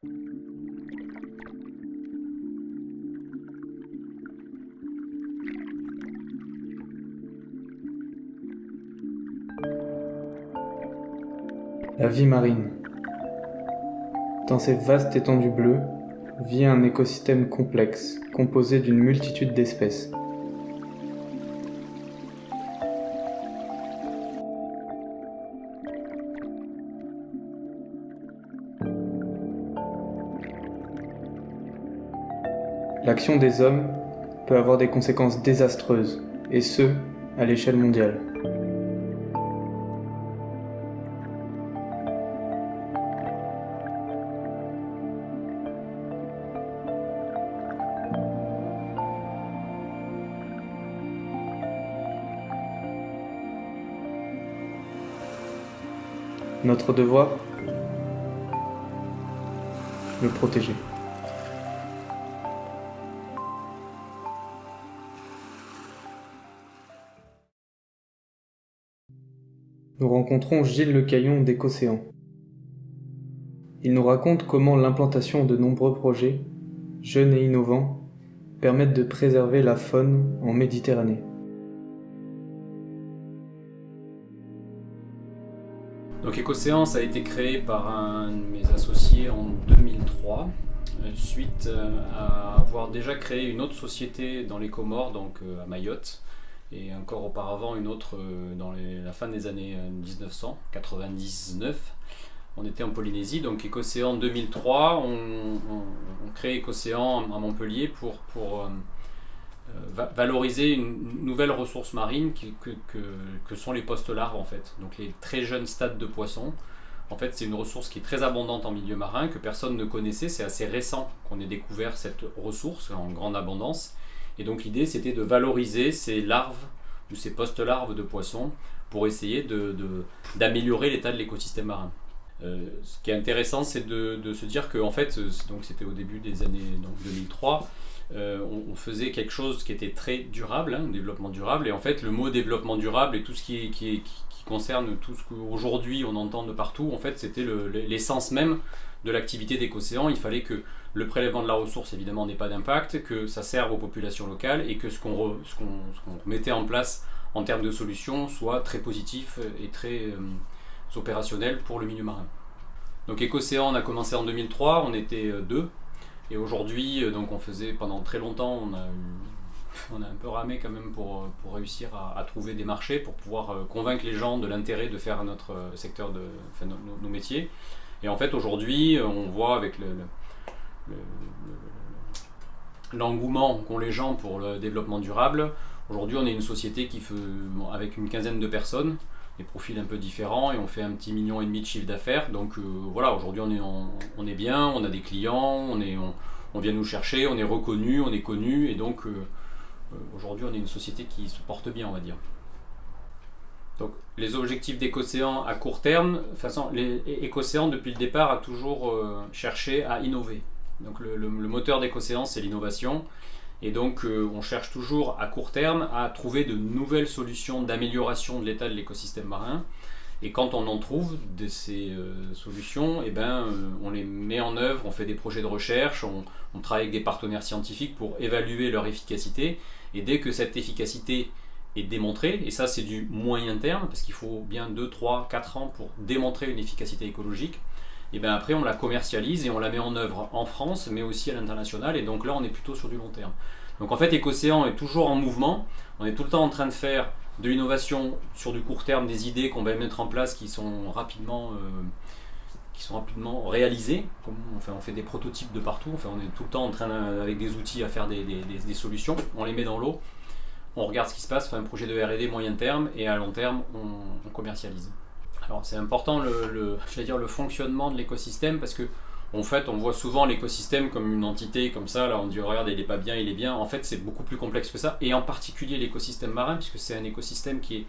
La vie marine. Dans ces vastes étendues bleues, vit un écosystème complexe, composé d'une multitude d'espèces. L'action des hommes peut avoir des conséquences désastreuses, et ce, à l'échelle mondiale. Notre devoir, le protéger. Nous rencontrons Gilles Lecaillon d'Écocéan. Il nous raconte comment l'implantation de nombreux projets, jeunes et innovants, permettent de préserver la faune en Méditerranée. Donc Écocéan, ça a été créé par un de mes associés en 2003, suite à avoir déjà créé une autre société dans les Comores, donc à Mayotte, et encore auparavant une autre dans la fin des années 1999. On était en Polynésie, donc Écocéan 2003, on crée Écocéan à Montpellier pour valoriser une nouvelle ressource marine que sont les post-larves en fait. Donc les très jeunes stades de poissons. En fait, c'est une ressource qui est très abondante en milieu marin, que personne ne connaissait. C'est assez récent qu'on ait découvert cette ressource en grande abondance. Et donc l'idée, c'était de valoriser ces larves ou ces post-larves de poissons pour essayer d'améliorer l'état de l'écosystème marin. Ce qui est intéressant, c'est de se dire que en fait, donc c'était au début des années 2003, on faisait quelque chose qui était très durable, développement durable, et en fait le mot développement durable et tout ce qui concerne tout ce qu'aujourd'hui on entend de partout, en fait c'était l'essence même de l'activité d'Écocéan. Il fallait que le prélèvement de la ressource évidemment n'ait pas d'impact, que ça serve aux populations locales et que ce qu'on mettait en place en termes de solutions soit très positif et très opérationnel pour le milieu marin. Donc Écocéan, on a commencé en 2003, on était deux. Et aujourd'hui, donc on faisait pendant très longtemps, on a un peu ramé quand même pour réussir à trouver des marchés, pour pouvoir convaincre les gens de l'intérêt de faire notre secteur, nos métiers. Et en fait aujourd'hui, on voit avec l'engouement qu'ont les gens pour le développement durable. Aujourd'hui, on est une société qui fait, avec une quinzaine de personnes, des profils un peu différents, et on fait 1,5 million de chiffre d'affaires. Donc voilà, aujourd'hui on est bien, on a des clients, on vient nous chercher, on est reconnu, on est connu, et donc aujourd'hui on est une société qui se porte bien, on va dire. Donc les objectifs d'Écocéan à court terme, de toute façon, Écocéan depuis le départ a toujours cherché à innover. Donc le moteur d'Écocéan, c'est l'innovation. Et donc on cherche toujours à court terme à trouver de nouvelles solutions d'amélioration de l'état de l'écosystème marin. Et quand on en trouve de ces solutions, on les met en œuvre, on fait des projets de recherche, on travaille avec des partenaires scientifiques pour évaluer leur efficacité. Et dès que cette efficacité est démontrée, et ça c'est du moyen terme, parce qu'il faut bien 2, 3, 4 ans pour démontrer une efficacité écologique, et bien après on la commercialise et on la met en œuvre en France mais aussi à l'international, et donc là on est plutôt sur du long terme. Donc en fait Écocéan est toujours en mouvement, on est tout le temps en train de faire de l'innovation sur du court terme, des idées qu'on va mettre en place qui sont rapidement réalisées. On fait des prototypes de partout, on est tout le temps en train avec des outils à faire des solutions, on les met dans l'eau, on regarde ce qui se passe, on fait un projet de R&D moyen terme, et à long terme on commercialise. Alors c'est important le fonctionnement de l'écosystème, parce que en fait on voit souvent l'écosystème comme une entité comme ça, là on dit regarde il est pas bien, il est bien. En fait c'est beaucoup plus complexe que ça, et en particulier l'écosystème marin, puisque c'est un écosystème qui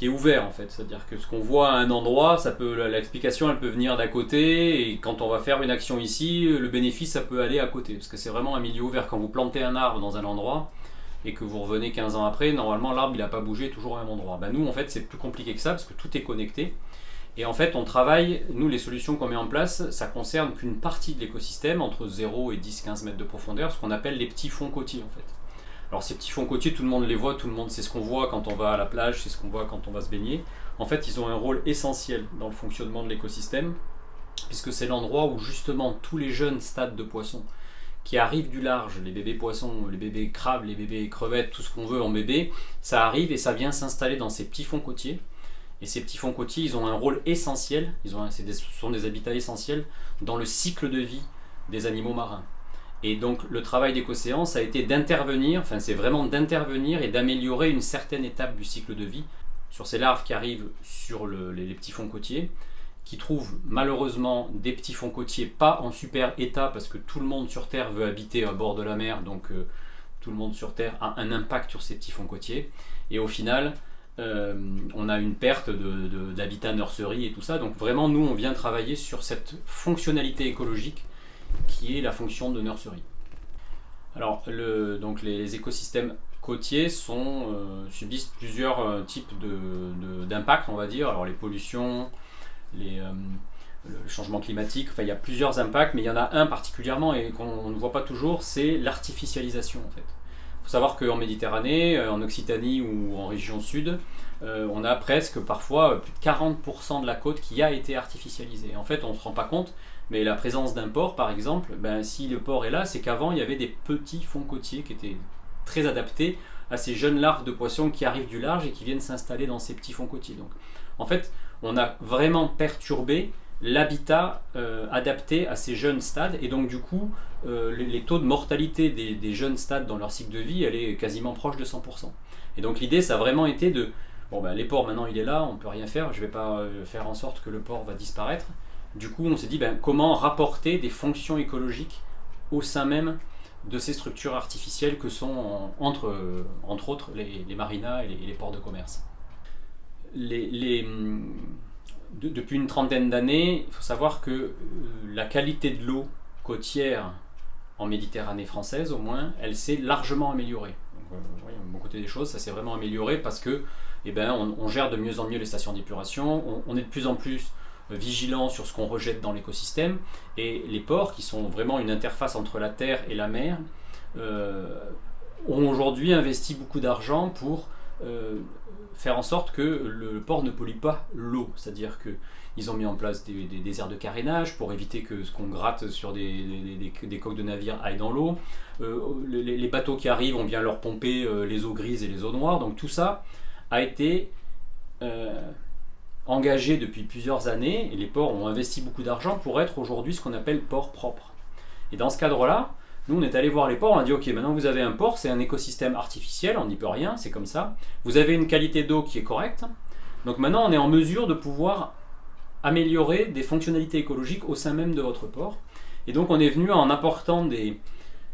est ouvert en fait. C'est-à-dire que ce qu'on voit à un endroit, l'explication elle peut venir d'à côté, et quand on va faire une action ici, le bénéfice ça peut aller à côté, parce que c'est vraiment un milieu ouvert. Quand vous plantez un arbre dans un endroit, et que vous revenez 15 ans après, normalement l'arbre il n'a pas bougé toujours au même endroit. Nous en fait c'est plus compliqué que ça, parce que tout est connecté, Et en fait, on travaille, nous, les solutions qu'on met en place, ça concerne qu'une partie de l'écosystème, entre 0 et 10-15 mètres de profondeur, ce qu'on appelle les petits fonds côtiers, en fait. Alors ces petits fonds côtiers, tout le monde les voit, tout le monde sait ce qu'on voit quand on va à la plage, c'est ce qu'on voit quand on va se baigner. En fait, ils ont un rôle essentiel dans le fonctionnement de l'écosystème, puisque c'est l'endroit où justement tous les jeunes stades de poissons qui arrivent du large, les bébés poissons, les bébés crabes, les bébés crevettes, tout ce qu'on veut en bébé, ça arrive et ça vient s'installer dans ces petits fonds côtiers. Et ces petits fonds côtiers, ils ont un rôle essentiel, ce sont des habitats essentiels dans le cycle de vie des animaux marins. Et donc le travail d'Écocéan, ça a été d'intervenir, enfin c'est vraiment d'intervenir et d'améliorer une certaine étape du cycle de vie sur ces larves qui arrivent sur les petits fonds côtiers, qui trouvent malheureusement des petits fonds côtiers pas en super état, parce que tout le monde sur Terre veut habiter à bord de la mer, donc tout le monde sur Terre a un impact sur ces petits fonds côtiers. Et au final, on a une perte d'habitat nursery et tout ça. Donc vraiment, nous, on vient travailler sur cette fonctionnalité écologique qui est la fonction de nursery. Alors, donc les écosystèmes côtiers subissent plusieurs types d'impacts, on va dire. Alors les pollutions, le changement climatique, enfin il y a plusieurs impacts, mais il y en a un particulièrement et qu'on ne voit pas toujours, c'est l'artificialisation en fait. Il faut savoir qu'en Méditerranée, en Occitanie ou en région sud, on a presque parfois plus de 40% de la côte qui a été artificialisée. En fait, on ne se rend pas compte, mais la présence d'un port, par exemple, si le port est là, c'est qu'avant, il y avait des petits fonds côtiers qui étaient très adaptés à ces jeunes larves de poissons qui arrivent du large et qui viennent s'installer dans ces petits fonds côtiers. Donc, en fait, on a vraiment perturbé l'habitat adapté à ces jeunes stades, et donc du coup les taux de mortalité des jeunes stades dans leur cycle de vie, elle est quasiment proche de 100%. Et donc l'idée, ça a vraiment été de les ports, maintenant il est là, on peut rien faire, je vais pas faire en sorte que le port va disparaître. Du coup on s'est dit comment rapporter des fonctions écologiques au sein même de ces structures artificielles que sont entre autres les marinas et les ports de commerce. Depuis une trentaine d'années, il faut savoir que la qualité de l'eau côtière en Méditerranée française, au moins, elle s'est largement améliorée. Donc, bon côté des choses, ça s'est vraiment amélioré parce que on gère de mieux en mieux les stations d'épuration, on est de plus en plus vigilant sur ce qu'on rejette dans l'écosystème, et les ports, qui sont vraiment une interface entre la terre et la mer, ont aujourd'hui investi beaucoup d'argent pour faire en sorte que le port ne pollue pas l'eau, c'est-à-dire qu'ils ont mis en place des aires de carénage pour éviter que ce qu'on gratte sur des coques de navires aille dans l'eau. Les bateaux qui arrivent, on vient leur pomper les eaux grises et les eaux noires, donc tout ça a été engagé depuis plusieurs années, et les ports ont investi beaucoup d'argent pour être aujourd'hui ce qu'on appelle port propre. Et dans ce cadre-là, nous on est allé voir les ports, on a dit ok, maintenant vous avez un port, c'est un écosystème artificiel, on n'y peut rien, c'est comme ça. Vous avez une qualité d'eau qui est correcte, donc maintenant on est en mesure de pouvoir améliorer des fonctionnalités écologiques au sein même de votre port. Et donc on est venu en apportant des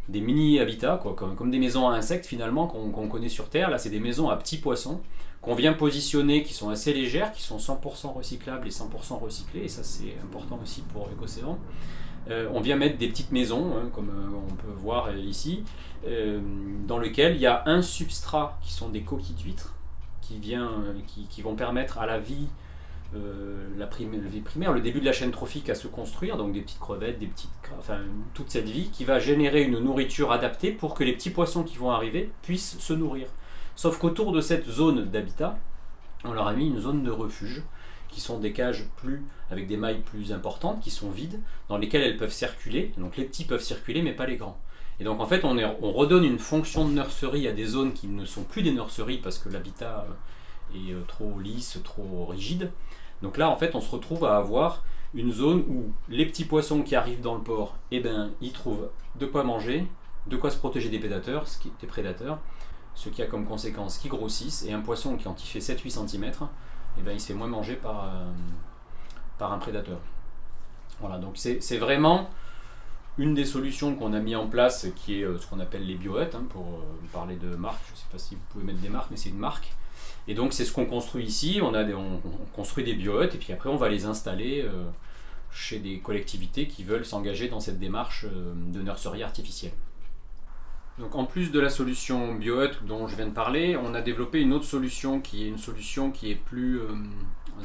mini-habitats, comme des maisons à insectes finalement qu'on connaît sur Terre. Là c'est des maisons à petits poissons qu'on vient positionner, qui sont assez légères, qui sont 100% recyclables et 100% recyclées, et ça c'est important aussi pour Écocéan. On vient mettre des petites maisons, comme on peut voir ici, dans lesquelles il y a un substrat qui sont des coquilles d'huîtres qui vont permettre à la vie, la vie primaire, le début de la chaîne trophique à se construire, donc des petites crevettes, toute cette vie qui va générer une nourriture adaptée pour que les petits poissons qui vont arriver puissent se nourrir. Sauf qu'autour de cette zone d'habitat, on leur a mis une zone de refuge, qui sont des cages avec des mailles plus importantes, qui sont vides, dans lesquelles elles peuvent circuler. Donc les petits peuvent circuler, mais pas les grands. Et donc en fait, on redonne une fonction de nurserie à des zones qui ne sont plus des nurseries parce que l'habitat est trop lisse, trop rigide. Donc là, en fait, on se retrouve à avoir une zone où les petits poissons qui arrivent dans le port, ils trouvent de quoi manger, de quoi se protéger des prédateurs, ce qui a comme conséquence qu'ils grossissent, et un poisson qui, quand il fait 7-8 cm, il se fait moins manger par un prédateur. Voilà, donc c'est vraiment une des solutions qu'on a mis en place, qui est ce qu'on appelle les biohuttes, pour parler de marque. Je ne sais pas si vous pouvez mettre des marques, mais c'est une marque. Et donc c'est ce qu'on construit ici, on construit des biohuttes, et puis après on va les installer chez des collectivités qui veulent s'engager dans cette démarche de nurserie artificielle. Donc en plus de la solution biohut dont je viens de parler, on a développé une autre solution qui est plus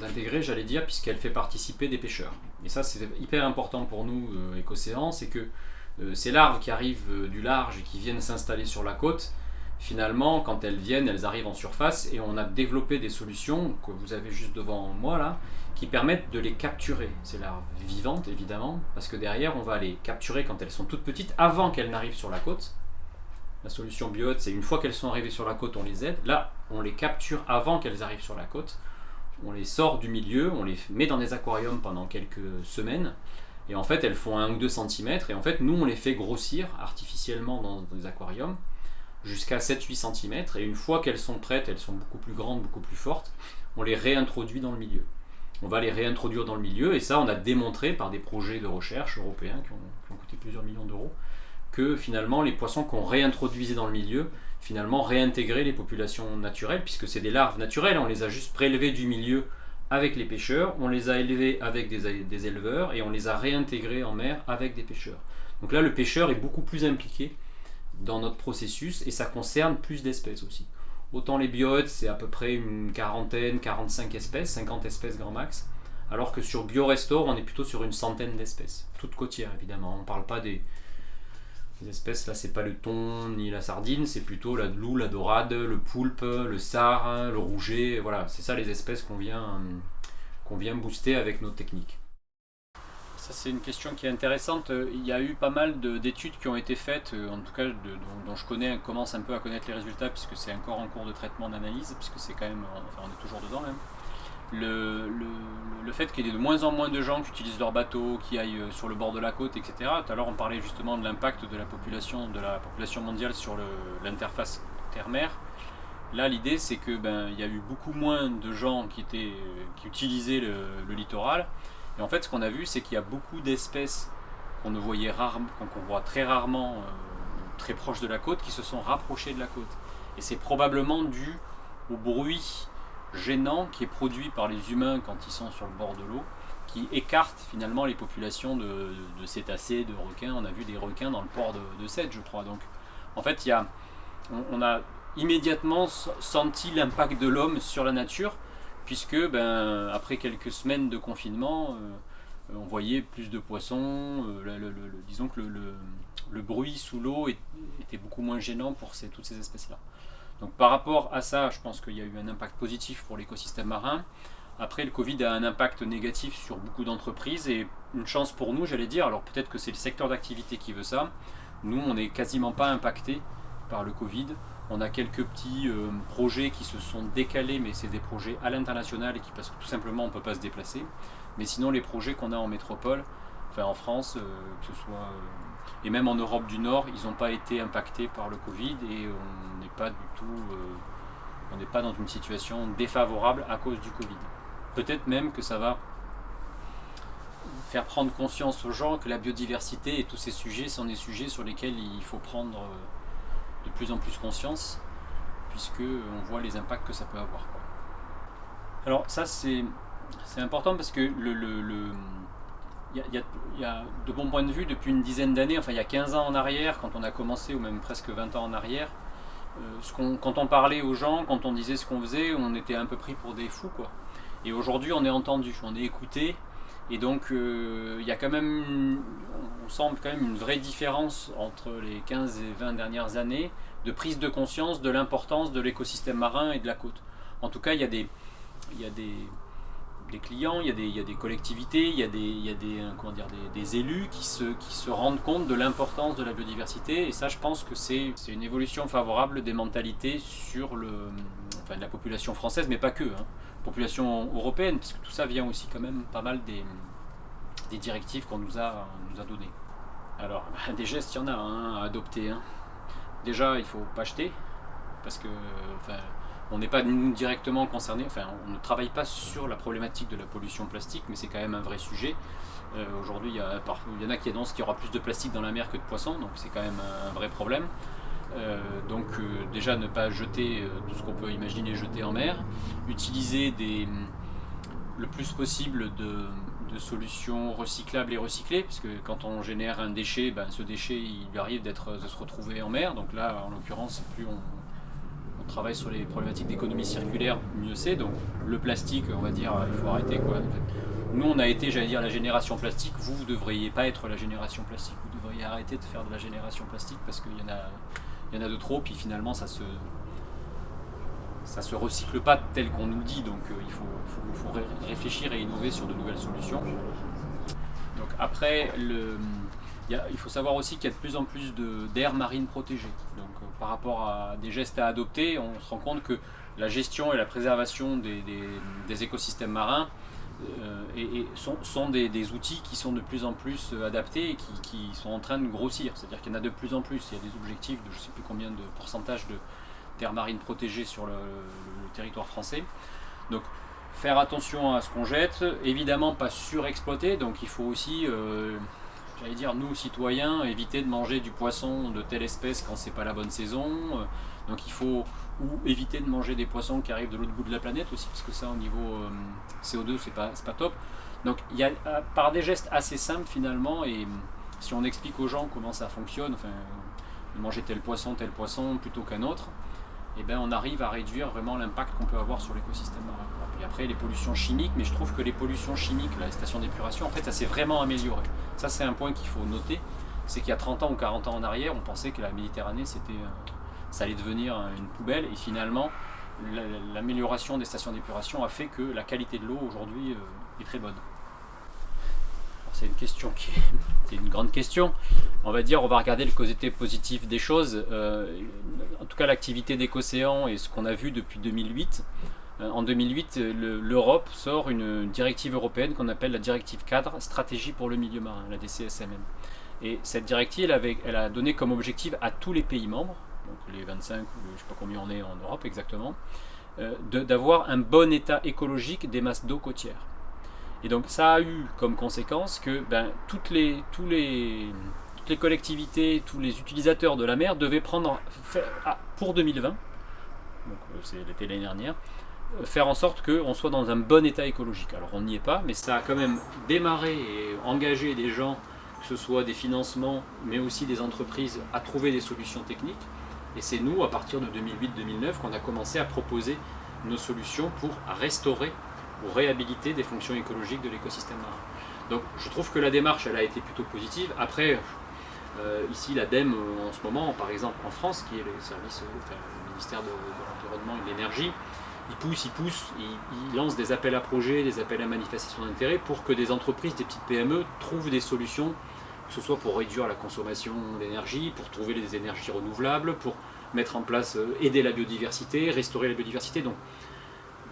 intégrée, j'allais dire, puisqu'elle fait participer des pêcheurs. Et ça, c'est hyper important pour nous, Écocéan, c'est que ces larves qui arrivent du large et qui viennent s'installer sur la côte, finalement, quand elles viennent, elles arrivent en surface et on a développé des solutions que vous avez juste devant moi là, qui permettent de les capturer, ces larves vivantes évidemment, parce que derrière on va les capturer quand elles sont toutes petites, avant qu'elles n'arrivent sur la côte. La solution BioHut, c'est une fois qu'elles sont arrivées sur la côte, on les aide. Là, on les capture avant qu'elles arrivent sur la côte. On les sort du milieu, on les met dans des aquariums pendant quelques semaines. Et en fait, elles font 1 ou 2 cm. Et en fait, nous, on les fait grossir artificiellement dans des aquariums jusqu'à 7-8 cm. Et une fois qu'elles sont prêtes, elles sont beaucoup plus grandes, beaucoup plus fortes, on les réintroduit dans le milieu. On va les réintroduire dans le milieu. Et ça, on a démontré par des projets de recherche européens qui ont coûté plusieurs millions d'euros, que finalement les poissons qu'on réintroduisait dans le milieu finalement réintégraient les populations naturelles, puisque c'est des larves naturelles, on les a juste prélevées du milieu avec les pêcheurs, on les a élevées avec des éleveurs et on les a réintégrées en mer avec des pêcheurs. Donc là le pêcheur est beaucoup plus impliqué dans notre processus et ça concerne plus d'espèces aussi. Autant les BioHut c'est à peu près une quarantaine, 45 espèces, 50 espèces grand max, alors que sur BioRestore on est plutôt sur une centaine d'espèces, toutes côtières évidemment, on ne parle pas des espèces, là c'est pas le thon ni la sardine, c'est plutôt la loue, la dorade, le poulpe, le sard, le rouget, voilà, c'est ça les espèces qu'on vient booster avec nos techniques. Ça c'est une question qui est intéressante, il y a eu pas mal d'études qui ont été faites, en tout cas dont je commence un peu à connaître les résultats puisque c'est encore en cours de traitement d'analyse, puisque c'est quand même, enfin on est toujours dedans même. Le fait qu'il y ait de moins en moins de gens qui utilisent leur bateau, qui aillent sur le bord de la côte, etc. Tout à l'heure on parlait justement de l'impact de la population mondiale sur l'interface terre-mer. Là l'idée c'est que il y a eu beaucoup moins de gens qui utilisaient le littoral. Et en fait ce qu'on a vu c'est qu'il y a beaucoup d'espèces qu'on voit très rarement très proches de la côte, qui se sont rapprochées de la côte. Et c'est probablement dû au bruit gênant qui est produit par les humains quand ils sont sur le bord de l'eau, qui écarte finalement les populations de cétacés, de requins. On a vu des requins dans le port de Sète, je crois. Donc en fait, on a immédiatement senti l'impact de l'homme sur la nature, puisque après quelques semaines de confinement, on voyait plus de poissons, disons que le bruit sous l'eau était beaucoup moins gênant pour toutes ces espèces-là. Donc par rapport à ça, je pense qu'il y a eu un impact positif pour l'écosystème marin. Après, le Covid a un impact négatif sur beaucoup d'entreprises et une chance pour nous, j'allais dire. Alors peut-être que c'est le secteur d'activité qui veut ça. Nous, on n'est quasiment pas impacté par le Covid. On a quelques petits projets qui se sont décalés, mais c'est des projets à l'international et parce que tout simplement on ne peut pas se déplacer. Mais sinon, les projets qu'on a en métropole, enfin en France, que ce soit... et même en Europe du Nord, ils n'ont pas été impactés par le Covid et on n'est pas du tout, on n'est pas dans une situation défavorable à cause du Covid. Peut-être même que ça va faire prendre conscience aux gens que la biodiversité et tous ces sujets sont des sujets sur lesquels il faut prendre de plus en plus conscience, puisque on voit les impacts que ça peut avoir, quoi. Alors ça c'est important parce que il y a de bons points de vue depuis une dizaine d'années, enfin il y a 15 ans en arrière, quand on a commencé, ou même presque 20 ans en arrière, quand on parlait aux gens, quand on disait ce qu'on faisait, on était un peu pris pour des fous, quoi. Et aujourd'hui on est entendu, on est écouté, et donc il y a quand même, on sent quand même une vraie différence entre les 15 et 20 dernières années de prise de conscience de l'importance de l'écosystème marin et de la côte. En tout cas il y a des clients, il y a des collectivités, il y a des élus qui se rendent compte de l'importance de la biodiversité, et ça je pense que c'est une évolution favorable des mentalités sur de la population française, mais pas que, hein, population européenne, parce que tout ça vient aussi quand même pas mal des directives qu'on nous a données. Alors des gestes, il y en a à adopter, hein. Déjà il ne faut pas jeter, parce que on n'est pas nous directement concernés, enfin on ne travaille pas sur la problématique de la pollution plastique, mais c'est quand même un vrai sujet. Aujourd'hui il y en a qui annoncent qu'il y aura plus de plastique dans la mer que de poissons, donc c'est quand même un vrai problème. Donc déjà ne pas jeter tout ce qu'on peut imaginer jeter en mer, utiliser le plus possible de solutions recyclables et recyclées, parce que quand on génère un déchet, ce déchet il lui arrive de se retrouver en mer, donc là en l'occurrence plus on on travaille sur les problématiques d'économie circulaire, mieux c'est. Donc le plastique, on va dire, il faut arrêter quoi. Nous, on a été, j'allais dire, la génération plastique. Vous ne devriez pas être la génération plastique. Vous devriez arrêter de faire de la génération plastique parce qu'il y en a de trop. Puis finalement, ça se recycle pas tel qu'on nous le dit. Donc il faut réfléchir et innover sur de nouvelles solutions. Donc après, il faut savoir aussi qu'il y a de plus en plus d'aires marines protégées. Donc par rapport à des gestes à adopter, on se rend compte que la gestion et la préservation des écosystèmes marins sont des outils qui sont de plus en plus adaptés et qui sont en train de grossir. C'est-à-dire qu'il y en a de plus en plus. Il y a des objectifs de je ne sais plus combien de pourcentage de terres marines protégées sur le territoire français. Donc faire attention à ce qu'on jette, évidemment pas surexploiter, donc il faut aussi, j'allais dire, nous citoyens, éviter de manger du poisson de telle espèce quand c'est pas la bonne saison. Donc il faut éviter de manger des poissons qui arrivent de l'autre bout de la planète aussi, parce que ça au niveau CO2 c'est pas top. Donc il y a par des gestes assez simples finalement, et si on explique aux gens comment ça fonctionne, enfin manger tel poisson plutôt qu'un autre, et ben on arrive à réduire vraiment l'impact qu'on peut avoir sur l'écosystème marin. Et après les pollutions chimiques, mais je trouve que les pollutions chimiques, la station d'épuration, en fait ça s'est vraiment amélioré. Ça c'est un point qu'il faut noter, c'est qu'il y a 30 ans ou 40 ans en arrière, on pensait que la Méditerranée ça allait devenir une poubelle, et finalement l'amélioration des stations d'épuration a fait que la qualité de l'eau aujourd'hui est très bonne. Alors, c'est une question c'est une grande question. On va regarder le côté positif des choses. En tout cas l'activité d'Écocéan et ce qu'on a vu depuis 2008. En 2008, l'Europe sort une directive européenne qu'on appelle la directive cadre stratégie pour le milieu marin, la DCSMM. Et cette directive, elle a donné comme objectif à tous les pays membres, donc les 25, je ne sais pas combien on est en Europe exactement, d'avoir un bon état écologique des masses d'eau côtières. Et donc ça a eu comme conséquence que toutes les collectivités, tous les utilisateurs de la mer devaient prendre, pour 2020, donc c'est l'été l'année dernière, faire en sorte qu'on soit dans un bon état écologique. Alors on n'y est pas, mais ça a quand même démarré et engagé des gens, que ce soit des financements, mais aussi des entreprises, à trouver des solutions techniques. Et c'est nous, à partir de 2008-2009, qu'on a commencé à proposer nos solutions pour restaurer ou réhabiliter des fonctions écologiques de l'écosystème marin. Donc je trouve que la démarche, elle a été plutôt positive. Après, ici l'ADEME en ce moment, par exemple en France, qui est le ministère de l'Environnement et de l'Énergie, il pousse, il lance des appels à projets, des appels à manifestation d'intérêt pour que des entreprises, des petites PME trouvent des solutions, que ce soit pour réduire la consommation d'énergie, pour trouver des énergies renouvelables, pour mettre en place, aider la biodiversité, restaurer la biodiversité. Donc,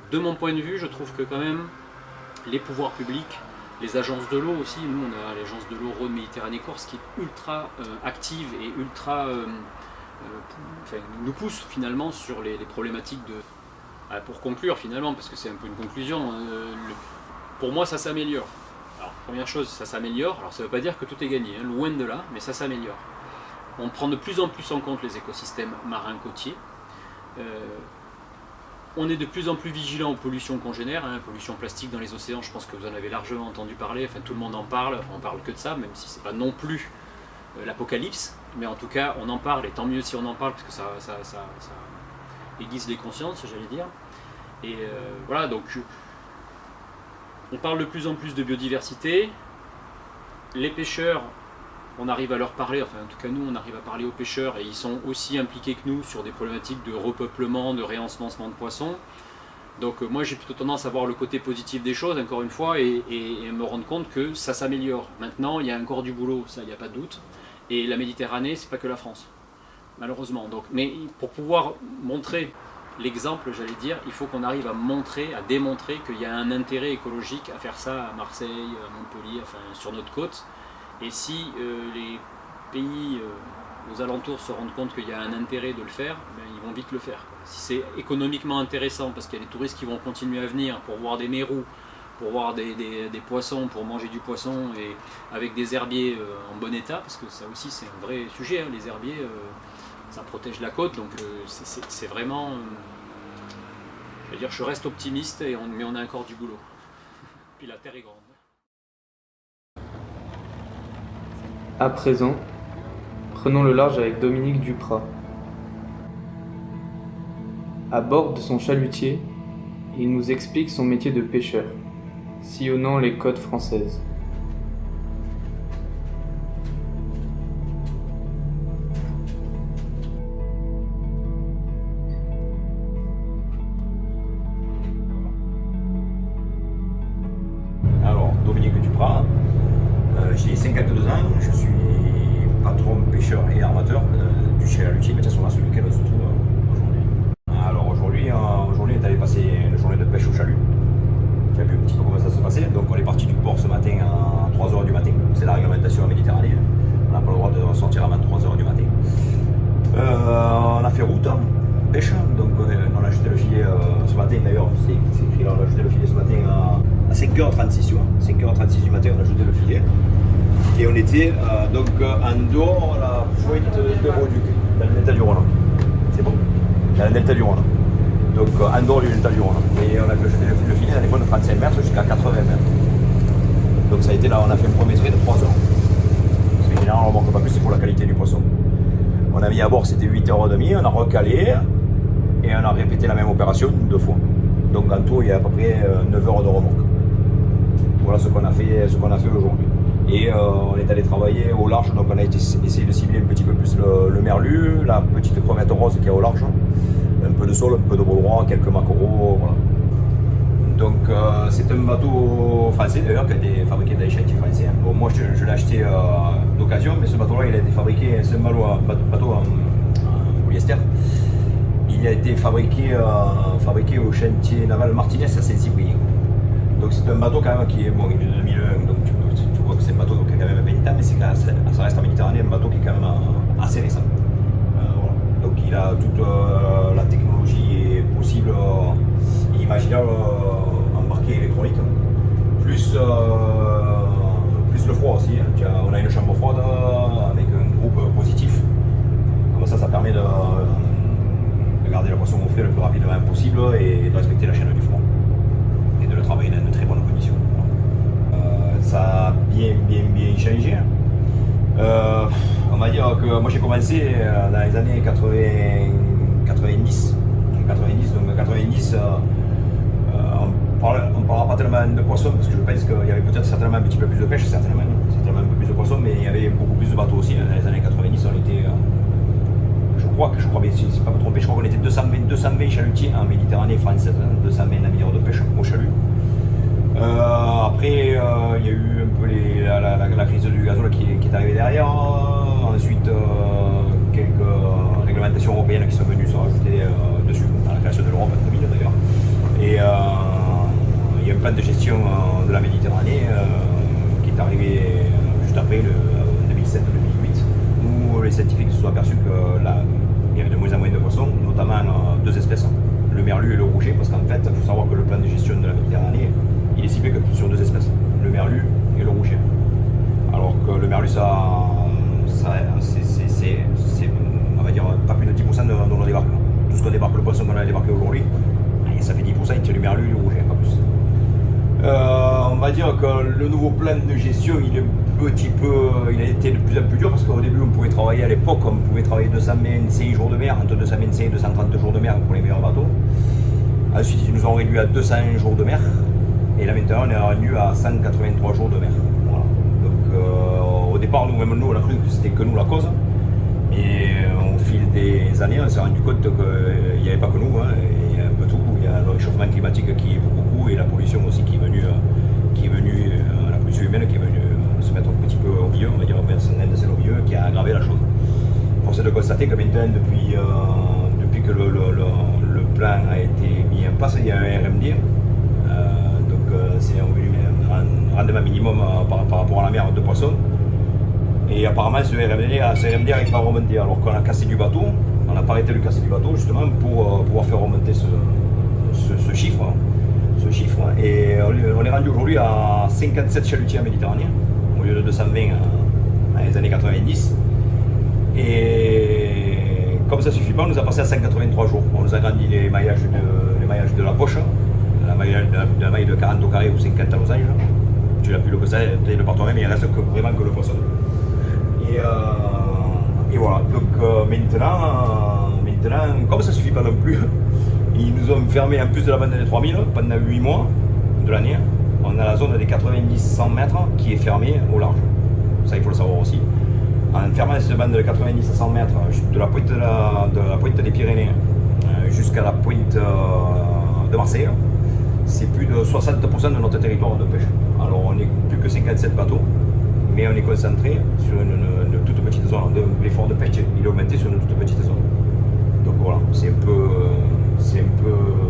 de mon point de vue, je trouve que quand même les pouvoirs publics, les agences de l'eau aussi, nous on a l'agence de l'eau Rhône-Méditerranée-Corse qui est ultra active et ultra nous pousse finalement sur les problématiques de... Pour conclure finalement, parce que c'est un peu une conclusion, pour moi ça s'améliore. Alors première chose, ça s'améliore, alors ça ne veut pas dire que tout est gagné, hein, loin de là, mais ça s'améliore. On prend de plus en plus en compte les écosystèmes marins côtiers. On est de plus en plus vigilant aux pollutions qu'on génère, hein, pollution plastique dans les océans, je pense que vous en avez largement entendu parler, enfin tout le monde en parle, on parle que de ça, même si c'est pas non plus l'apocalypse, mais en tout cas on en parle, et tant mieux si on en parle, parce que ça aiguise les consciences, j'allais dire. Et voilà, donc on parle de plus en plus de biodiversité. Les pêcheurs, on arrive à leur parler, enfin en tout cas nous on arrive à parler aux pêcheurs, et ils sont aussi impliqués que nous sur des problématiques de repeuplement, de réensemencement de poissons. Donc moi j'ai plutôt tendance à voir le côté positif des choses, encore une fois, et me rendre compte que ça s'améliore. Maintenant il y a encore du boulot, ça il n'y a pas de doute, et la Méditerranée c'est pas que la France, malheureusement. Donc, mais pour pouvoir montrer l'exemple, j'allais dire, il faut qu'on arrive à démontrer qu'il y a un intérêt écologique à faire ça à Marseille, à Montpellier, enfin sur notre côte. Et si les pays aux alentours se rendent compte qu'il y a un intérêt de le faire, ils vont vite le faire. Si c'est économiquement intéressant, parce qu'il y a des touristes qui vont continuer à venir pour voir des mérous, pour voir des poissons, pour manger du poisson, et avec des herbiers en bon état, parce que ça aussi c'est un vrai sujet, hein, les herbiers, ça protège la côte, donc c'est vraiment... je veux dire, je reste optimiste, mais on a encore du boulot. Puis la terre est grande. À présent, prenons le large avec Dominique Duprat. À bord de son chalutier, il nous explique son métier de pêcheur, sillonnant les côtes françaises. Alors, Dominique Duprat, j'ai 52 ans, je suis patron, pêcheur et armateur du chalutier Mathias-Solar, sur lequel on se trouve aujourd'hui. Alors aujourd'hui, on est allé passer une journée de pêche au chalut. Tu as vu un petit peu comment ça se passait. Donc on est parti du port ce matin à 3h du matin. C'est la réglementation en Méditerranée. On n'a pas le droit de sortir avant 3h du matin. On a fait route, pêche. Donc on a jeté le filet ce matin d'ailleurs. C'est écrit là, on a jeté le filet ce matin à 5h36. Tu vois. 5h36 du matin, on a jeté le filet. Et on était donc en dehors la pointe de Roduc, dans le delta du Rhône. C'est bon? Dans le delta du Rhône. Donc en dehors du delta du Rhône. Et on a pu jeter le filet dans les fonds de 35 mètres jusqu'à 80 mètres. Donc ça a été là, on a fait une première trait de 3 heures. Parce que généralement on ne remorque pas plus, c'est pour la qualité du poisson. On a mis à bord, c'était 8h30, on a recalé et on a répété la même opération 2 fois. Donc en tout, il y a à peu près 9 heures de remorque. Voilà ce qu'on a fait aujourd'hui. Et on est allé travailler au large, donc on a essayé de cibler un petit peu plus le merlu, la petite crevette rose qui est au large, un peu de sole, un peu de baudroie, quelques maquereaux, voilà. Donc c'est un bateau français d'ailleurs qui a été fabriqué dans les chantiers français. Bon, moi je l'ai acheté d'occasion, mais ce bateau-là il a été fabriqué, c'est un bateau en polyester. Il a été fabriqué au chantier naval Martinez à Saint-Cyprien. Donc c'est un bateau quand même qui est bon, il est de 2001, donc tu vois que c'est un bateau qui a quand même 20 ans, mais ça reste en Méditerranée, un bateau qui est quand même assez récent. Voilà. Donc il a toute la technologie possible et imaginable embarquée électronique, plus le froid aussi. Hein. On a une chambre froide avec un groupe positif. Comme ça permet de garder le poisson au frais le plus rapidement possible et de respecter la chaîne du froid. Et de le travailler dans de très bonnes conditions. Ça a bien changé. On va dire que moi j'ai commencé dans les années 90. Donc 90, on ne parlera pas tellement de poissons parce que je pense qu'il y avait peut-être certainement un petit peu plus de pêche, certainement un peu plus de poissons, mais il y avait beaucoup plus de bateaux aussi. Dans les années 90, on était, je crois, mais si c'est pas me tromper, je crois qu'on était 220 chalutiers en Méditerranée française, 220 navires de pêche au chalut. Après, il y a eu un peu la crise du gazole qui est arrivée derrière. Ensuite, quelques réglementations européennes qui sont venues se rajouter dessus, à la création de l'Europe en 2000 d'ailleurs. Et il y a un plan de gestion de la Méditerranée qui est arrivé juste après, le 2007-2008, où les scientifiques se sont aperçus qu'il y avait de moins en moins de poissons, notamment 2 espèces, le merlu et le rouget, parce qu'en fait, il faut savoir que le plan de gestion de la Méditerranée, il est ciblé que sur 2 espèces, le merlu et le rouget. Alors que le merlu, c'est, on va dire, pas plus de 10% de nos débarquements. Tout ce qu'on débarque, le poisson qu'on a débarqué aujourd'hui, ça fait 10%, il tient le merlu et le rouget, pas plus. On va dire que le nouveau plan de gestion, il a été de plus en plus dur parce qu'au début, à l'époque, on pouvait travailler 225 jours de mer, entre 225 et 230 jours de mer pour les meilleurs bateaux. Ensuite, ils nous ont réduit à 200 jours de mer. Et là maintenant, on est revenu à 183 jours de mer. Voilà. Donc au départ, nous on a cru que c'était que nous la cause. Et au fil des années, on s'est rendu compte qu'il n'y avait pas que nous, hein, il y a un peu tout. Il y a le réchauffement climatique qui est beaucoup et la pollution aussi qui est venue, la pollution humaine qui est venue se mettre un petit peu au milieu, on va dire, c'est au milieu, qui a aggravé la chose. Force est de constater que maintenant, depuis que le plan a été mis en place, il y a un RMD. C'est un rendement minimum par rapport à la mer de poissons. Et apparemment, ce RMD n'arrive pas à remonter. Alors qu'on a cassé du bateau, on n'a pas arrêté de casser du bateau justement pour pouvoir faire remonter ce chiffre. Et on est rendu aujourd'hui à 57 chalutiers en Méditerranée, au lieu de 220 dans les années 90. Et comme ça ne suffit pas, on nous a passé à 183 jours. On nous a agrandi les maillages de la poche. La maille de 40 au carré ou 50 à losange, tu l'as plus le que ça, tu le par toi-même, il reste vraiment que le poisson. Et voilà, donc maintenant, comme ça suffit pas non plus, Ils nous ont fermé en plus de la bande des 3000 pendant 8 mois de l'année. On a la zone des 90-100 mètres qui est fermée au large. Ça, il faut le savoir aussi. En fermant cette bande de 90 à 100 mètres de la pointe des Pyrénées jusqu'à la pointe de Marseille, c'est plus de 60% de notre territoire de pêche. Alors on n'est plus que 57 bateaux, mais on est concentré sur une toute petite zone. L'effort de pêche il est augmenté sur une toute petite zone. Donc voilà, c'est un peu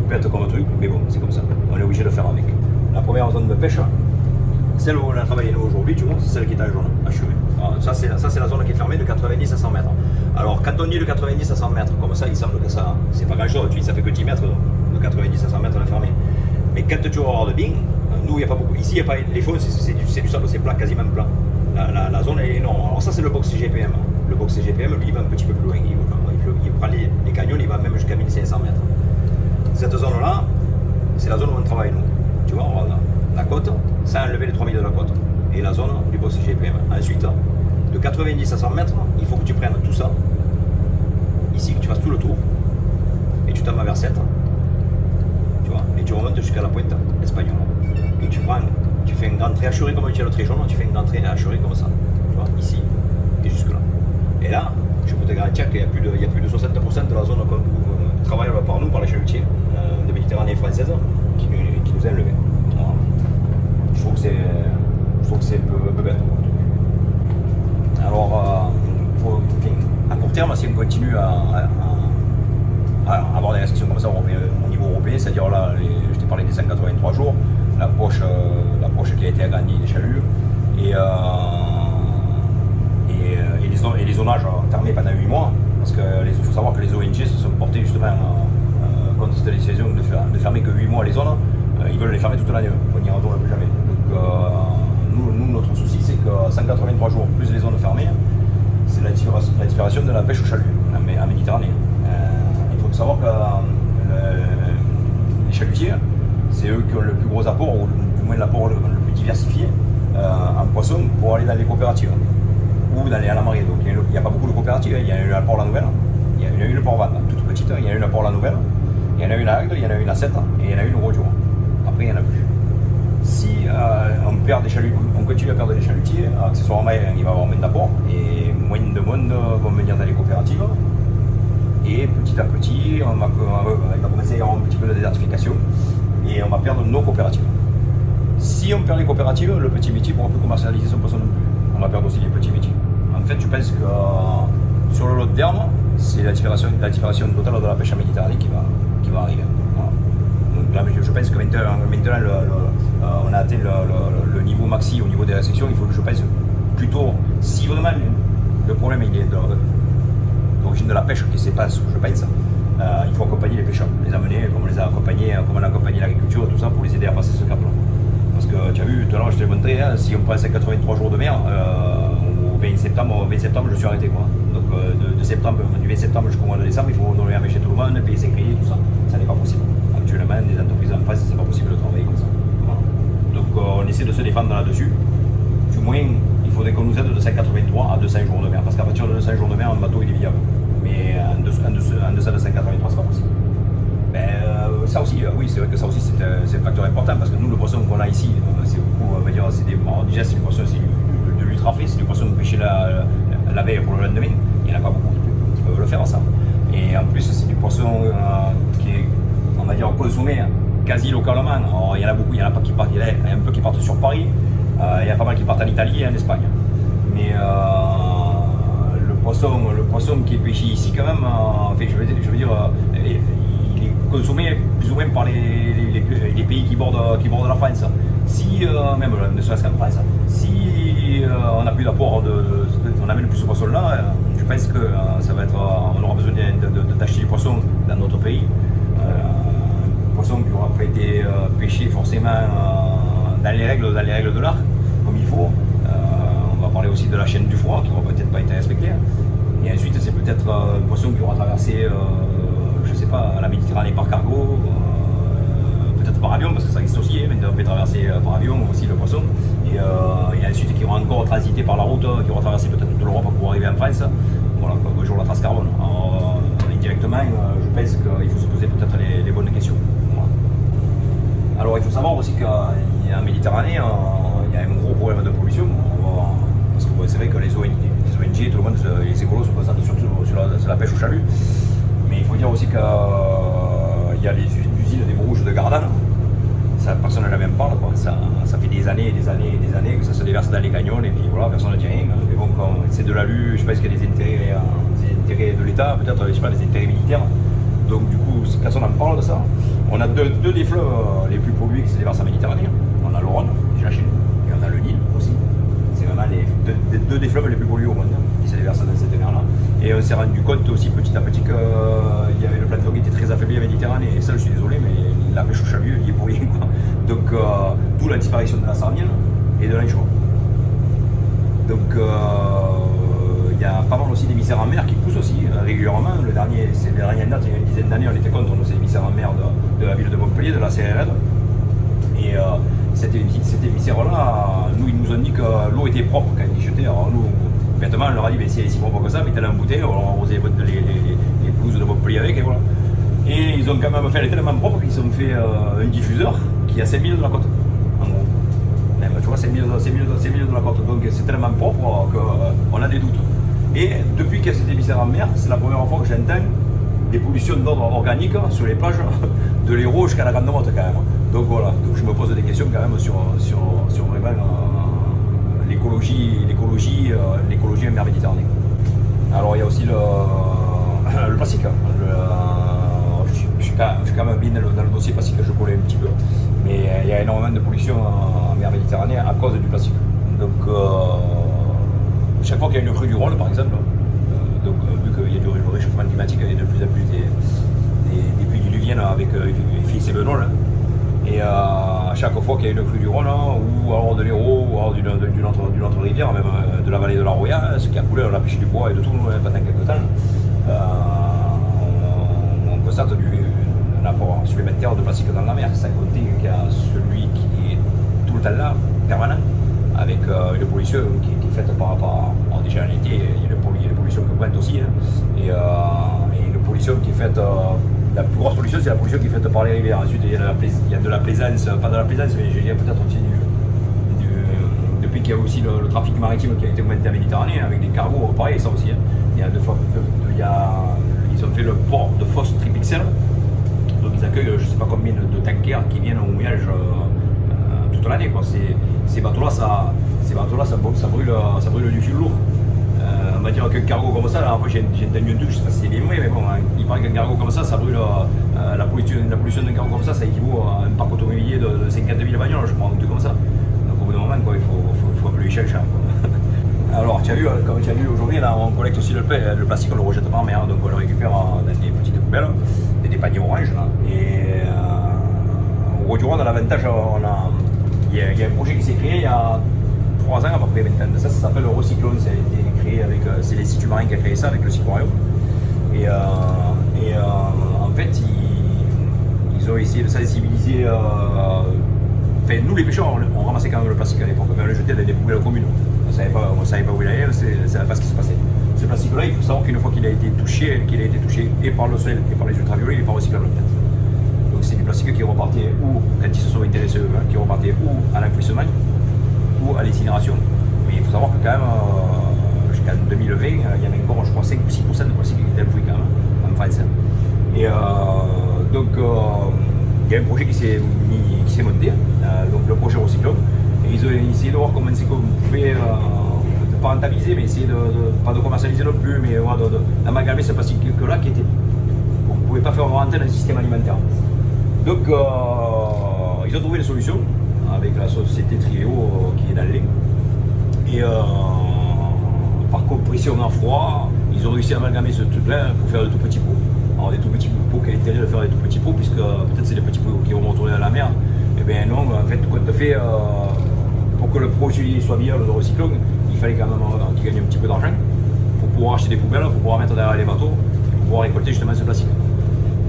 bête comme truc, mais bon, c'est comme ça. On est obligé de faire avec. La première zone de pêche, celle où on a travaillé nous aujourd'hui, tu vois, c'est celle qui est à jaune, à chevet. Ça c'est la zone qui est fermée de 90 à 100 mètres. Alors quand on dit de 90 à 100 mètres, comme ça il semble que ça, c'est pas grand chose, tu dis ça fait que 10 mètres, de 90 à 100 mètres on est fermé. Mais quand tu vas avoir de bien, nous il n'y a pas beaucoup, ici il n'y a pas, les fonds c'est du sable, c'est plat, quasiment plat. La zone elle est énorme. Alors ça c'est le box CGPM. Le box CGPM lui il va un petit peu plus loin, il prend les canyons, il va même jusqu'à 1500 mètres. Cette zone là, c'est la zone où on travaille nous. Tu vois, on va la côte, sans enlever les 3000 de la côte, et la zone du box GPM. Ensuite, de 90 à 100 mètres, il faut que tu prennes tout ça, ici, que tu fasses tout le tour, et tu t'en vas vers 7, tu vois, et tu remontes jusqu'à la pointe espagnole. Et tu fais un grand trait assuré comme tu as le trait jaune, tu fais un grand trait assuré comme ça, tu vois, ici, et jusque là. Et là, je peux te garantir qu'il y a plus de 60% de la zone travaillée par nous, par les chalutiers de Méditerranée française, qui nous a élevés. Voilà. Je trouve que c'est un peu bête. Alors, à court terme, si on continue à avoir des restrictions comme ça au niveau européen, c'est-à-dire là, je t'ai parlé des 183 jours, l'approche qui a été agrandie des chaluts, et les zonages fermés pendant 8 mois, parce qu'il faut savoir que les ONG se sont portés justement contre cette décision de fermer que 8 mois les zones. Ils veulent les fermer toute l'année, on n'y retourne plus jamais. Donc nous, notre souci c'est que 183 jours plus les zones fermées, c'est la disparition de la pêche au chalut en Méditerranée. Il faut savoir que les chalutiers, c'est eux qui ont le plus gros apport, ou du moins l'apport le plus diversifié en poisson pour aller dans les coopératives ou dans les à la marée. Donc il n'y a pas beaucoup de coopératives, il y en a une à Port-la-Nouvelle, il y en a une à Port-Vanda, toute petite, il y en a une à Port-la-Nouvelle, il y en a une à Agde, il y en a une à 7 et il y en a une au Rodio. Après il n'y en a plus. Si on continue à perdre des chalutiers, accessoirement il va y avoir moins d'apport et moins de monde vont venir dans les coopératives. Et petit à petit, il va commencer à y avoir un petit peu de désertification et on va perdre nos coopératives. Si on perd les coopératives, le petit métier ne pourra plus commercialiser son poisson non plus. On va perdre aussi les petits métiers. En fait, je pense que sur le long terme, c'est la disparition totale de la pêche en Méditerranée qui va arriver. Voilà. Donc là, je pense que maintenant on a atteint le niveau maxi au niveau des restrictions. Il faut que je pense plutôt, si vraiment le problème il est de l'origine de la pêche, qui c'est pas ce que je pense, il faut accompagner les pêcheurs, les amener comme on les a accompagnés, comme on a accompagné l'agriculture et tout ça pour les aider à passer ce cap-là. Parce que tu as vu, tout à l'heure je te l'ai montré, si on passe à 83 jours de mer, au 20 septembre je suis arrêté. Quoi. Donc du 20 septembre jusqu'au mois de décembre, il faut donner à chez tout le monde, payer ses crédits, tout ça. Ça n'est pas possible. Actuellement, les entreprises en face, c'est pas possible de travailler comme ça. Voilà. Donc on essaie de se défendre là-dessus. Du moins, il faudrait qu'on nous aide de 183 à 200 jours de mer. Parce qu'à partir de 200 jours de mer, un bateau il est viable. Mais en deçà de 183, c'est pas possible. Ça aussi, oui, c'est vrai que ça aussi c'est un facteur important parce que nous, le poisson qu'on a ici, c'est beaucoup, on va dire, déjà c'est du poisson, c'est de l'ultra-frais, c'est du poisson pêché la veille pour le lendemain. Il n'y en a pas beaucoup qui peuvent le faire ça. Et en plus, c'est du poisson qui est, on va dire, consommé quasi localement. Alors, il y en a beaucoup, il y en a pas qui partent, il y en a un peu qui partent sur Paris, il y en a pas mal qui partent en Italie et en Espagne. Mais le poisson qui est pêché ici quand même, je veux dire, il est consommé plus ou moins par les pays qui bordent la France. Si, même ne serait-ce qu'en France, si on n'a plus d'apport, on n'amène plus ce poisson-là, je pense que ça va être, on aura besoin d'acheter du poisson dans notre pays. Poisson qui n'aura pas été pêché forcément dans les règles de l'art, comme il faut. On va parler aussi de la chaîne du froid qui n'aura peut-être pas été respectée. Et ensuite, c'est peut-être un poisson qui aura traversé, je sais pas, la Méditerranée par cargo, peut-être par avion, parce que ça existe aussi, maintenant on peut traverser par avion aussi le poisson. Et ensuite, qui aura encore transité par la route, qui aura traversé peut-être toute l'Europe pour arriver en France. Voilà, bonjour la trace carbone. Alors, indirectement, je pense qu'il faut se poser peut-être les bonnes questions. Voilà. Alors il faut savoir aussi qu'en Méditerranée, il y a un gros problème de pollution. Parce que c'est vrai que les ONG, tout le monde, les écolos se concentrent surtout sur la pêche au chalut. Mais il faut dire aussi qu'il y a les usines des Bourges de Gardanne. Ça, personne ne même parle, quoi. Ça fait des années et des années et des années que ça se déverse dans les canyons et puis voilà, personne ne dit rien. Mais bon, quand c'est de l'alu, je pense qu'il y a des intérêts de l'État, peut-être, je sais pas, des intérêts militaires. Donc du coup, personne n'en parle de ça. On a deux des fleuves les plus pollués qui se déversent en Méditerranée. On a le Rhône, j'imagine, et on a le Nil aussi. C'est vraiment deux des fleuves les plus pollués au monde qui se déversent dans cette mer-là. Et on s'est rendu compte aussi petit à petit qu'il y avait le plateau qui était très affaibli en Méditerranée. Et ça, je suis désolé, mais la pêche au chalut, il est pour rien, quoi. Donc, d'où la disparition de la sardine et de l'anchois. Donc, il y a pas mal aussi d'émissaires en mer qui poussent aussi régulièrement. C'est le dernier date, il y a une dizaine d'années, on était contre ces émissaires en mer de la ville de Montpellier, de la CRL. Et cet émissaire-là, nous, ils nous ont dit que l'eau était propre quand ils jetaient. Alors nous, bêtement, on leur a dit, si elle est si propre que ça, mettez-la en bouteille, on va arroser les pelouses de Montpellier avec, et voilà. Et ils ont quand même fait, elle est tellement propre qu'ils ont fait un diffuseur qui a 5 000 de la côte, en gros. Même, tu vois, 5 000 de la côte, donc c'est tellement propre qu'on a des doutes. Et depuis qu'il y a cet émissaire en mer, c'est la première fois que j'entends des pollutions d'ordre organique sur les plages de l'Hérault jusqu'à la Grande Motte quand même. Donc voilà, donc je me pose des questions quand même sur vraiment l'écologie en mer Méditerranée. Alors il y a aussi le plastique. Je suis quand même bien dans le dossier plastique, je connais un petit peu. Mais il y a énormément de pollution en mer Méditerranée à cause du plastique. Donc chaque fois qu'il y a une crue du Rhône par exemple, donc vu qu'il y a du réchauffement climatique, il y a de plus en plus des pluies diluviennes avec effet Cévenol. Et à chaque fois qu'il y a une crue du Rhône, ou alors de l'Hérault, ou alors d'une autre rivière, même de la vallée de la Roya, ce qui a coulé, on a pêché du bois et de tout pendant quelques temps, on constate un apport supplémentaire de plastique dans la mer, sans compter qu'il y a celui qui est tout le temps là, permanent, avec une pollution qui est faite par rapport à déjà en été, il y a une pollution que pointe aussi, et une pollution qui est faite. La plus grosse pollution, c'est la pollution qui est faite par les rivières. Ensuite, il y a de la plaisance, pas de la plaisance, mais je dirais peut-être aussi depuis qu'il y a aussi le trafic maritime qui a été augmenté en Méditerranée, avec des cargos, pareil, ça aussi. Ils ont fait le port de Fos Tripixel, donc ils accueillent je ne sais pas combien de tankers qui viennent au mouillage toute l'année. Ces bateaux-là, ça brûle du fil lourd. On va dire qu'un cargo comme ça, là, j'ai entendu un truc, je ne sais pas si c'est bien vrai, mais bon, il paraît qu'un cargo comme ça brûle la pollution d'un cargo comme ça équivaut à un parc automobilier de 50 000 bagnoles, je crois, un truc comme ça. Donc au bout d'un moment, quoi, il faut appeler les chercheurs. Alors, comme tu as vu aujourd'hui, là, on collecte aussi le plastique, on le rejette pas en mer, donc on le récupère dans des petites poubelles, des paniers oranges. Là, et au Roi-du-Rhône, on a l'avantage, il y a un projet qui s'est créé il y a 3 ans à peu près maintenant. Ça s'appelle le Recyclone, ça a été créé c'est les sites marins qui a créé ça avec le Cycorium. Et en fait, ils ont essayé de sensibiliser. Nous les pêcheurs, on ramassait quand même le plastique à l'époque, mais on le jetait dans des poubelles communes. On ne savait pas où il allait, on ne savait pas ce qui se passait. Ce plastique-là, il faut savoir qu'une fois qu'il a été touché et par le sol et par les ultraviolets, il n'est pas recyclable en fait. Donc c'est du plastique qui repartait ou, quand ils se sont intéressés eux, qui repartait ou à l'enfouissement ou à l'incinération. Mais il faut savoir que quand même, jusqu'en 2020, il y avait encore, je crois, 5 ou 6% de plastique qui était enfoui quand même, en France. Et donc, il y a un projet qui s'est monté, donc le projet Recyclone, et ils ont essayé de voir comment c'est qu'on pouvait, pas rentabiliser, mais essayer pas de commercialiser non plus, mais d'amalgamer ce plastique-là qu'on ne pouvait pas faire rentrer dans le système alimentaire. Donc, ils ont trouvé une solution avec la société Trio qui est dans le lait. Et par compression à froid, ils ont réussi à amalgamer ce truc-là pour faire de tout petits pots. Alors des tout petits pots, quel intérêt de faire des tout petits pots, puisque peut-être c'est des petits pots qui vont retourner dans la mer. Et bien non, en fait, quand tu fais pour que le projet soit viable de Recyclone, il fallait quand même qu'ils gagnent un petit peu d'argent pour pouvoir acheter des poubelles, pour pouvoir mettre derrière les bateaux et pour pouvoir récolter justement ce plastique.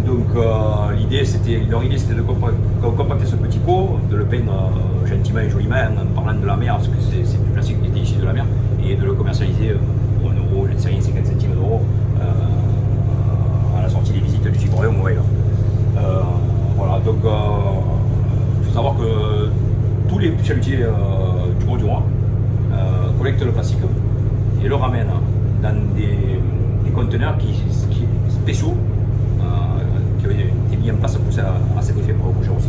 Donc leur idée c'était de compacter ce petit pot, de le peindre gentiment et joliment en parlant de la mer, parce que c'est du plastique qui était issu de la mer, et de le commercialiser pour 1 euro, je ne sais rien, 50 centimes d'euros à la chalutier du Grau-du-Roi collecte le plastique et le ramène dans des conteneurs spéciaux qui ont été mis en place pour ça, à cet effet pour le bouger aussi.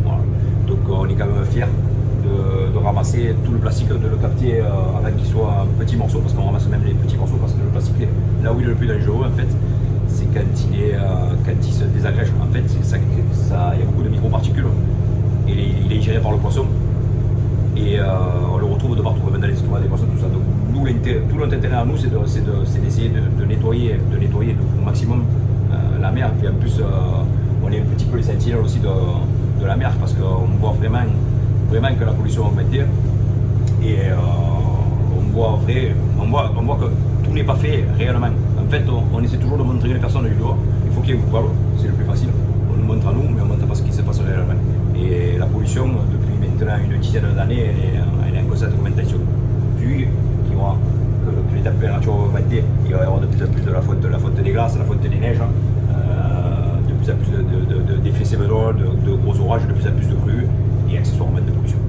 Voilà. Donc on est quand même fiers de ramasser tout le plastique, de le capter avant qu'il soit un petit morceau, parce qu'on ramasse même les petits morceaux, parce que le plastique, là où il est le plus dangereux, en fait, c'est quand il se désagrège. En fait, il y a beaucoup de microparticules et il est ingéré par le poisson. Et on le retrouve de partout, même dans les estomacs des poissons, tout ça. Donc nous, tout notre intérêt à nous, c'est d'essayer de nettoyer au maximum la mer. Et puis en plus, on est un petit peu les sentinelles aussi de la mer, parce qu'on voit vraiment que la pollution a augmenté. Et on voit que tout n'est pas fait réellement. En fait, on essaie toujours de montrer les personnes du doigt. Il faut qu'il y ait un coupable, c'est le plus facile. On nous montre à nous, mais on ne montre pas ce qui se passe réellement. Et la pollution, depuis maintenant une dizaine d'années, elle est en constante augmentation. Vu que les températures vont augmenter, il va y avoir de plus en plus de la fonte des glaces, la fonte des neiges, de plus en plus d'effets sévenols, de gros orages, de plus en plus de crues et accessoirement de pollution.